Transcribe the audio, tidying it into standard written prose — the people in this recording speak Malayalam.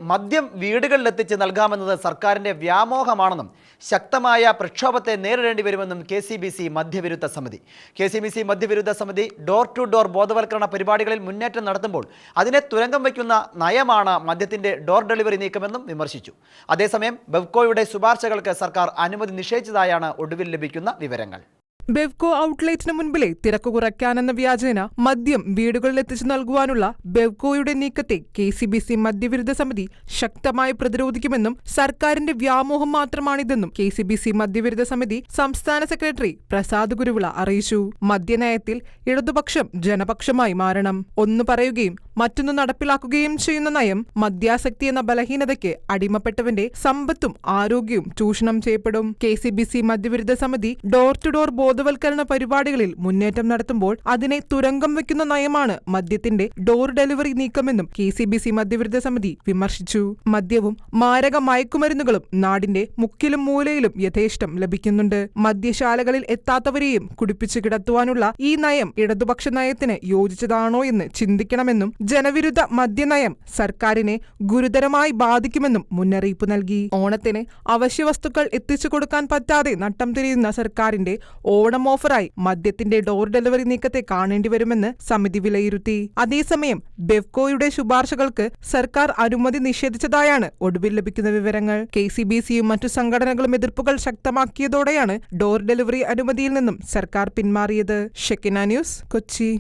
മദ്യം വീടുകളിലെത്തിച്ച് നൽകാമെന്നത് സർക്കാരിന്റെ വ്യാമോഹമാണെന്നും ശക്തമായ പ്രക്ഷോഭത്തെ നേരിടേണ്ടി വരുമെന്നും KCBC മദ്യവിരുദ്ധ സമിതി. KCBC മദ്യവിരുദ്ധ സമിതി ഡോർ ടു ഡോർ ബോധവൽക്കരണ പരിപാടികളിൽ മുന്നേറ്റം നടത്തുമ്പോൾ അതിനെ തുരങ്കം വയ്ക്കുന്ന നയമാണ് മദ്യത്തിന്റെ ഡോർ ഡെലിവറി നീക്കമെന്നും വിമർശിച്ചു. അതേസമയം ബെവ്കോയുടെ ശുപാർശകൾക്ക് സർക്കാർ അനുമതി നിഷേധിച്ചതായാണ് ഒടുവിൽ ലഭിക്കുന്ന വിവരങ്ങൾ. ബെവ്കോ ഔട്ട്ലെറ്റിന് മുൻപിലെ തിരക്ക് കുറയ്ക്കാനെന്ന വ്യാജേന മദ്യം വീടുകളിലെത്തിച്ചു നൽകുവാനുള്ള ബെവ്കോയുടെ നീക്കത്തെ KCBC മദ്യവിരുദ്ധ സമിതി ശക്തമായി പ്രതിരോധിക്കുമെന്നും സർക്കാരിന്റെ വ്യാമോഹം മാത്രമാണിതെന്നും KCBC മദ്യവിരുദ്ധ സമിതി സംസ്ഥാന സെക്രട്ടറി പ്രസാദ് ഗുരുവിള അറിയിച്ചു. മദ്യനയത്തിൽ ഇടതുപക്ഷം ജനപക്ഷമായി മാറണം. ഒന്ന് പറയുകയും മറ്റൊന്ന് നടപ്പിലാക്കുകയും ചെയ്യുന്ന നയം മദ്യാസക്തി എന്ന ബലഹീനതയ്ക്ക് അടിമപ്പെട്ടവന്റെ സമ്പത്തും ആരോഗ്യവും ചൂഷണം ചെയ്യപ്പെടും. KCBC മദ്യവിരുദ്ധ സമിതി ഡോർ ടു ഡോർ ബോധവൽക്കരണ പരിപാടികളിൽ മുന്നേറ്റം നടത്തുമ്പോൾ അതിനെ തുരങ്കം വയ്ക്കുന്ന നയമാണ് മദ്യത്തിന്റെ ഡോർ ഡെലിവറി നീക്കമെന്നും KCBC മദ്യവിരുദ്ധ സമിതി വിമർശിച്ചു. മദ്യവും മാരക മയക്കുമരുന്നുകളും നാടിന്റെ മുക്കിലും മൂലയിലും യഥേഷ്ടം ലഭിക്കുന്നുണ്ട്. മദ്യശാലകളിൽ എത്താത്തവരെയും കുടിപ്പിച്ചു കിടത്തുവാനുള്ള ഈ നയം ഇടതുപക്ഷ നയത്തിന് യോജിച്ചതാണോ എന്ന് ചിന്തിക്കണമെന്നും ജനവിരുദ്ധ മദ്യനയം സർക്കാരിനെ ഗുരുതരമായി ബാധിക്കുമെന്നും മുന്നറിയിപ്പ് നൽകി. ഓണത്തിന് അവശ്യവസ്തുക്കൾ എത്തിച്ചു കൊടുക്കാൻ പറ്റാതെ നട്ടം തിരിയുന്ന സർക്കാരിന്റെ ഓണം ഓഫറായി മദ്യത്തിന്റെ ഡോർ ഡെലിവറി നീക്കത്തെ കാണേണ്ടി വരുമെന്ന് സമിതി വിലയിരുത്തി. അതേസമയം ബെവ്കോയുടെ ശുപാർശകൾക്ക് സർക്കാർ അനുമതി നിഷേധിച്ചതായാണ് ഒടുവിൽ ലഭിക്കുന്ന വിവരങ്ങൾ. KCBCയും മറ്റു സംഘടനകളും എതിർപ്പുകൾ ശക്തമാക്കിയതോടെയാണ് ഡോർ ഡെലിവറി അനുമതിയിൽ നിന്നും സർക്കാർ പിന്മാറിയത്. Shekinah news, Kochi.